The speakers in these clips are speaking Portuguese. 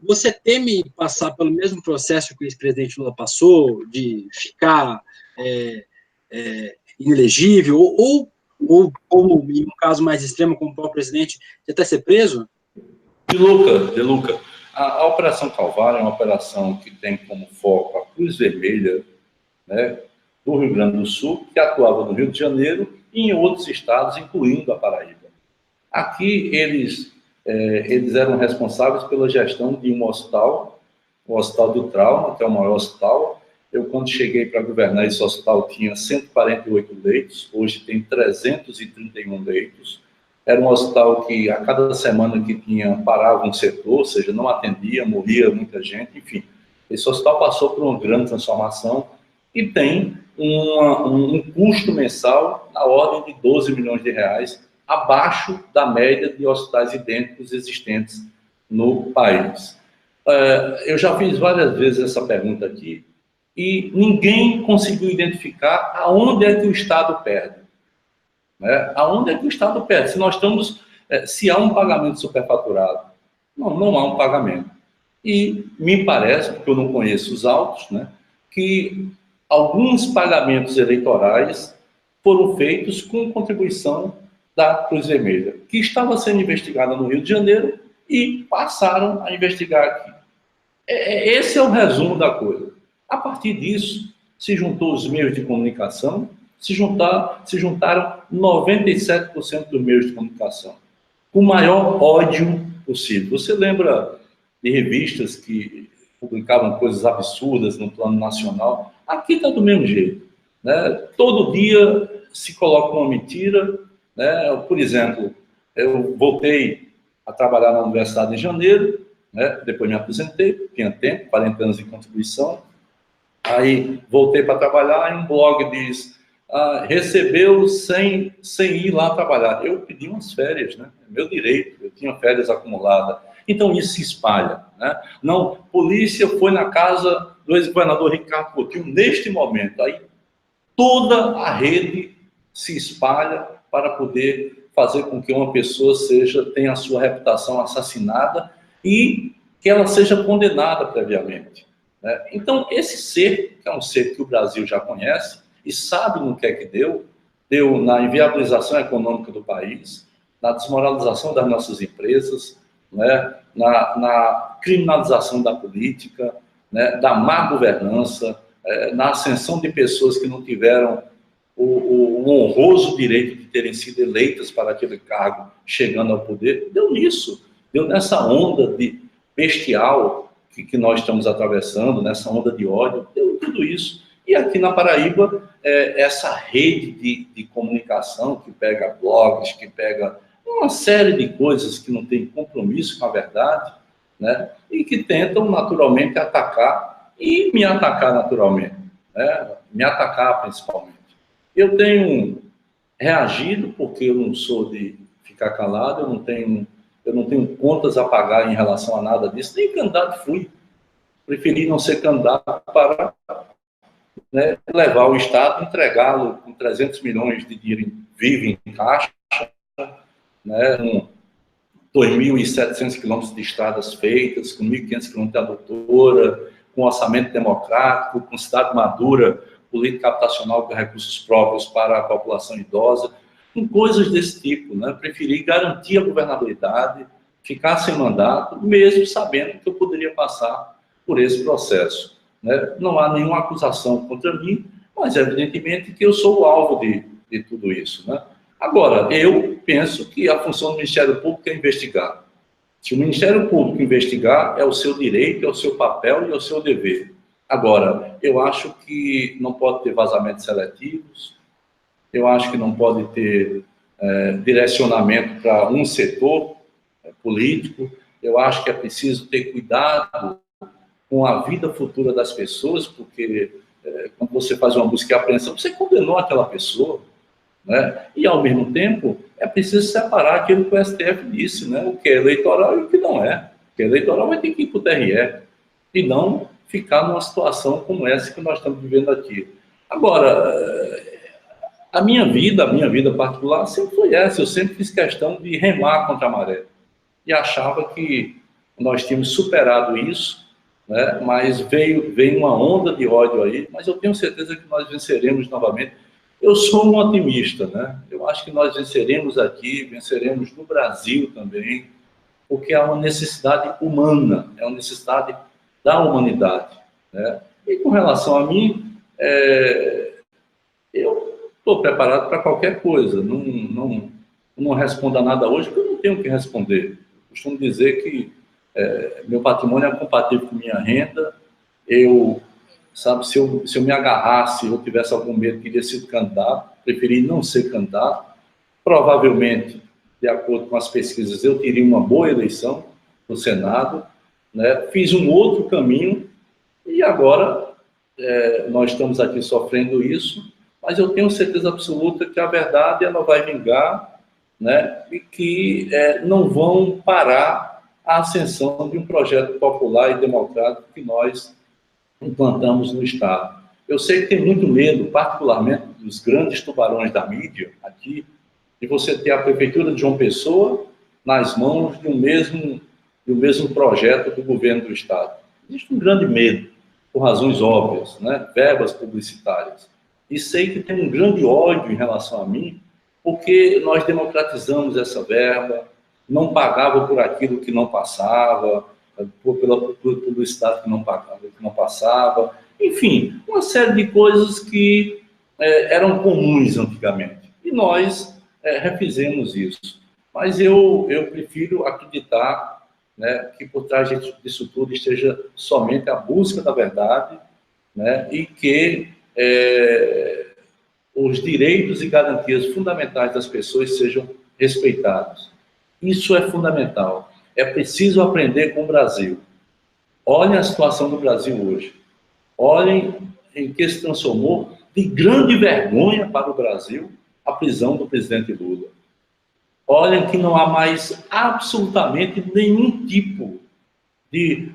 Você teme passar pelo mesmo processo que o ex-presidente Lula passou, de ficar inelegível, ou como em um caso mais extremo, como o próprio presidente, de até ser preso? De Luca. A Operação Calvário é uma operação que tem como foco a Cruz Vermelha, né, do Rio Grande do Sul, que atuava no Rio de Janeiro e em outros estados, incluindo a Paraíba. Aqui eles eram responsáveis pela gestão de um hospital, o Hospital do Trauma, que é o maior hospital. Eu, quando cheguei para governar, esse hospital tinha 148 leitos, hoje tem 331 leitos. Era um hospital que, a cada semana que tinha, parava um setor, ou seja, não atendia, morria muita gente, enfim. Esse hospital passou por uma grande transformação e tem um custo mensal na ordem de 12 milhões de reais, abaixo da média de hospitais idênticos existentes no país. Eu já fiz várias vezes essa pergunta aqui e ninguém conseguiu identificar aonde é que o Estado perde. Né? Aonde é que o Estado perde? Se nós estamos, se há um pagamento superfaturado, não há um pagamento. E me parece, porque eu não conheço os autos, né, que alguns pagamentos eleitorais foram feitos com contribuição da Cruz Vermelha, que estava sendo investigada no Rio de Janeiro e passaram a investigar aqui. Esse é o resumo da coisa. A partir disso, se juntou os meios de comunicação, se juntaram 97% dos meios de comunicação, com o maior ódio possível. Você lembra de revistas que publicavam coisas absurdas no plano nacional? Aqui está do mesmo jeito. Né? Todo dia se coloca uma mentira. Né? Por exemplo, eu voltei a trabalhar na Universidade em janeiro, né? Depois me aposentei, tinha tempo, 40 anos de contribuição. Aí voltei para trabalhar e um blog diz: recebeu sem ir lá trabalhar. Eu pedi umas férias, né? É meu direito, eu tinha férias acumuladas. Então isso se espalha. Né? Não, polícia foi na casa do ex-governador Ricardo Coutinho neste momento. Aí toda a rede se espalha para poder fazer com que uma pessoa tenha a sua reputação assassinada e que ela seja condenada previamente. Né? Então, esse ser, que é um ser que o Brasil já conhece e sabe no que é que deu na inviabilização econômica do país, na desmoralização das nossas empresas, né? na criminalização da política, né? Da má governança, na ascensão de pessoas que não tiveram o honroso direito de terem sido eleitas para aquele cargo, chegando ao poder. Deu nisso, deu nessa onda de bestial que nós estamos atravessando, nessa onda de ódio, deu tudo isso. E aqui na Paraíba, essa rede de comunicação que pega blogs, que pega uma série de coisas que não tem compromisso com a verdade, né? E que tentam naturalmente atacar e me atacar naturalmente, né? Me atacar principalmente. Eu tenho reagido porque eu não sou de ficar calado, eu não tenho contas a pagar em relação a nada disso, nem candidato fui. Preferi não ser candidato para, né, levar o Estado, entregá-lo com 300 milhões de dinheiro vivo em caixa, né, com 2.700 quilômetros de estradas feitas, com 1.500 quilômetros de adutora, com orçamento democrático, com cidade madura, política habitacional com recursos próprios para a população idosa, com coisas desse tipo. Né? Preferi garantir a governabilidade, ficar sem mandato, mesmo sabendo que eu poderia passar por esse processo. Né? Não há nenhuma acusação contra mim, mas evidentemente que eu sou o alvo de tudo isso. Né? Agora, eu penso que a função do Ministério Público é investigar. Se o Ministério Público investigar, é o seu direito, é o seu papel e é o seu dever. Agora, eu acho que não pode ter vazamentos seletivos, eu acho que não pode ter direcionamento para um setor político, eu acho que é preciso ter cuidado com a vida futura das pessoas, porque quando você faz uma busca e apreensão, você condenou aquela pessoa, né? E, ao mesmo tempo, é preciso separar aquilo que o STF disse, né? O que é eleitoral e o que não é. O que é eleitoral vai ter que ir para o TRE, e não ficar numa situação como essa que nós estamos vivendo aqui. Agora, a minha vida particular sempre foi essa. Eu sempre fiz questão de remar contra a maré. E achava que nós tínhamos superado isso, né? Mas veio uma onda de ódio aí, mas eu tenho certeza que nós venceremos novamente. Eu sou um otimista, né? Eu acho que nós venceremos aqui, venceremos no Brasil também, porque há uma necessidade humana, é uma necessidade da humanidade, né? E com relação a mim, eu estou preparado para qualquer coisa, não respondo a nada hoje, porque eu não tenho o que responder. Eu costumo dizer que meu patrimônio é compatível com minha renda, sabe, se eu me agarrasse, eu tivesse algum medo, queria ser candidato, preferi não ser candidato, provavelmente, de acordo com as pesquisas, eu teria uma boa eleição no Senado, né? Fiz um outro caminho e agora nós estamos aqui sofrendo isso, mas eu tenho certeza absoluta que a verdade ela vai vingar, né? E que não vão parar a ascensão de um projeto popular e democrático que nós implantamos no Estado. Eu sei que tem muito medo, particularmente dos grandes tubarões da mídia aqui, de você ter a Prefeitura de João Pessoa nas mãos do mesmo projeto do governo do Estado. Existe um grande medo, por razões óbvias, né? Verbas publicitárias. E sei que tem um grande ódio em relação a mim, porque nós democratizamos essa verba, não pagava por aquilo que não passava, pela publicidade que não pagava, que não passava, enfim, uma série de coisas que eram comuns antigamente. E nós refizemos isso. Mas eu prefiro acreditar, né, que por trás disso tudo esteja somente a busca da verdade, né, e que os direitos e garantias fundamentais das pessoas sejam respeitados. Isso é fundamental. É preciso aprender com o Brasil. Olhem a situação do Brasil hoje. Olhem em que se transformou de grande vergonha para o Brasil a prisão do presidente Lula. Olhem que não há mais absolutamente nenhum tipo de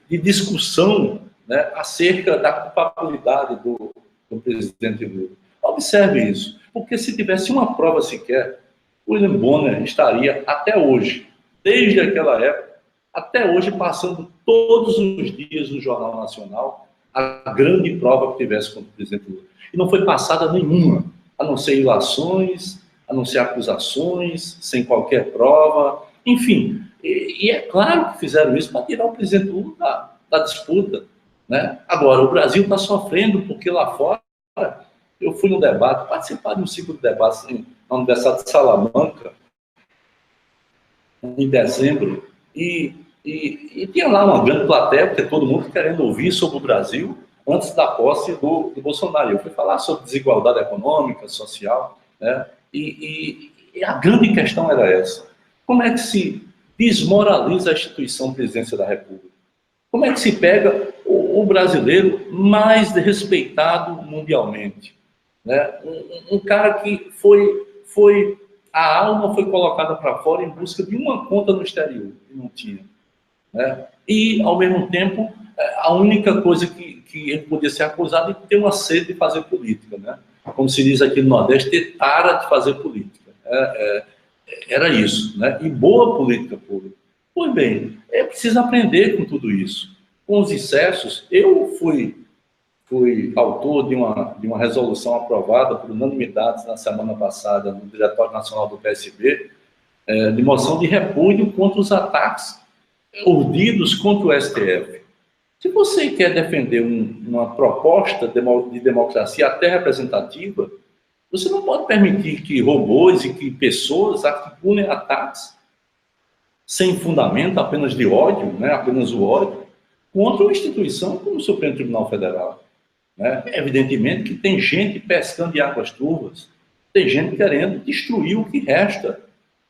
discussão, né, acerca da culpabilidade do presidente Lula. Observe isso, porque se tivesse uma prova sequer, William Bonner estaria até hoje, desde aquela época, até hoje, passando todos os dias no Jornal Nacional a grande prova que tivesse contra o presidente Lula. E não foi passada nenhuma, a não ser ilações, a não ser acusações, sem qualquer prova, enfim. E é claro que fizeram isso para tirar o presidente Lula da disputa, né? Agora, o Brasil está sofrendo porque lá fora, eu fui no debate, participar de um ciclo de debates na Universidade de Salamanca, em dezembro, e tinha lá uma grande plateia, porque todo mundo querendo ouvir sobre o Brasil antes da posse do Bolsonaro. Eu fui falar sobre desigualdade econômica, social, né? E a grande questão era essa. Como é que se desmoraliza a instituição Presidência da República? Como é que se pega o brasileiro mais respeitado mundialmente, né? Um cara que a alma foi colocada para fora em busca de uma conta no exterior, e não tinha, né? E, ao mesmo tempo, a única coisa que ele podia ser acusado é de ter uma sede de fazer política, né? Como se diz aqui no Nordeste, ter tara de fazer política. Era isso, né? E boa política pública. Pois bem, é preciso aprender com tudo isso. Com os excessos, eu fui autor de uma resolução aprovada por unanimidade na semana passada no Diretório Nacional do PSB, de moção de repúdio contra os ataques urdidos contra o STF. Se você quer defender uma proposta de democracia até representativa, você não pode permitir que robôs e que pessoas articulem ataques sem fundamento, apenas de ódio, né, apenas o ódio, contra uma instituição como o Supremo Tribunal Federal. Né? Evidentemente que tem gente pescando em águas turvas, tem gente querendo destruir o que resta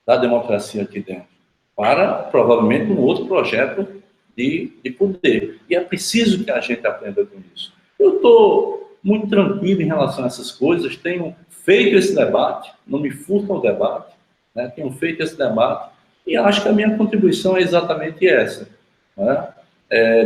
da democracia aqui dentro, para, provavelmente, um outro projeto de poder. E é preciso que a gente aprenda com isso. Eu estou muito tranquilo em relação a essas coisas, tenho feito esse debate, não me furto ao debate, né? Tenho feito esse debate e acho que a minha contribuição é exatamente essa, né?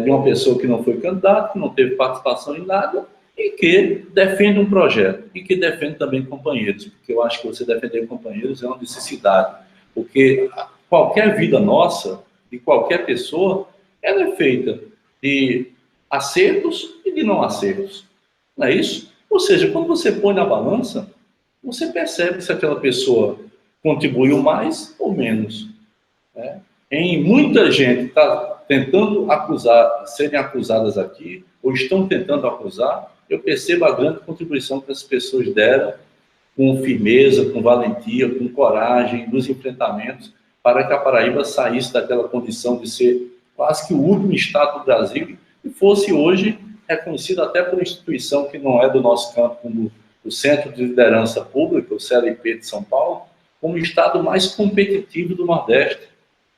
De uma pessoa que não foi candidato, que não teve participação em nada e que defende um projeto e que defende também companheiros, porque eu acho que você defender companheiros é uma necessidade, porque qualquer vida nossa de qualquer pessoa, ela é feita de acertos e de não acertos. Não é isso? Ou seja, quando você põe na balança, você percebe se aquela pessoa contribuiu mais ou menos. Né? Em muita gente está tentando acusar, serem acusadas aqui, ou estão tentando acusar, eu percebo a grande contribuição que as pessoas deram com firmeza, com valentia, com coragem, nos enfrentamentos, para que a Paraíba saísse daquela condição de ser quase que o último estado do Brasil e fosse hoje reconhecido até por instituição que não é do nosso campo, como o Centro de Liderança Pública, o CLP de São Paulo, como o estado mais competitivo do Nordeste.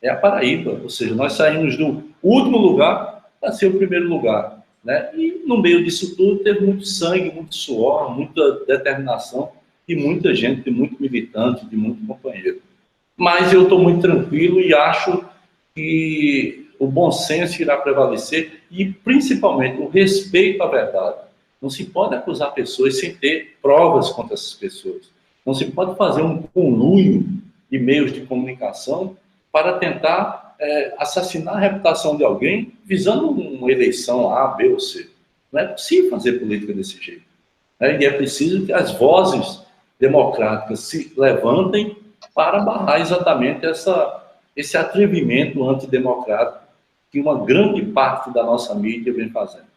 É a Paraíba, ou seja, nós saímos do último lugar para ser o primeiro lugar. Né? E no meio disso tudo teve muito sangue, muito suor, muita determinação de muita gente, de muito militante, de muito companheiro. Mas eu estou muito tranquilo e acho que o bom senso irá prevalecer e, principalmente, o respeito à verdade. Não se pode acusar pessoas sem ter provas contra essas pessoas. Não se pode fazer um conluio de meios de comunicação para tentar assassinar a reputação de alguém visando uma eleição A, B ou C. Não é possível fazer política desse jeito. Né? E é preciso que as vozes democráticas se levantem para barrar exatamente esse atrevimento antidemocrático que uma grande parte da nossa mídia vem fazendo.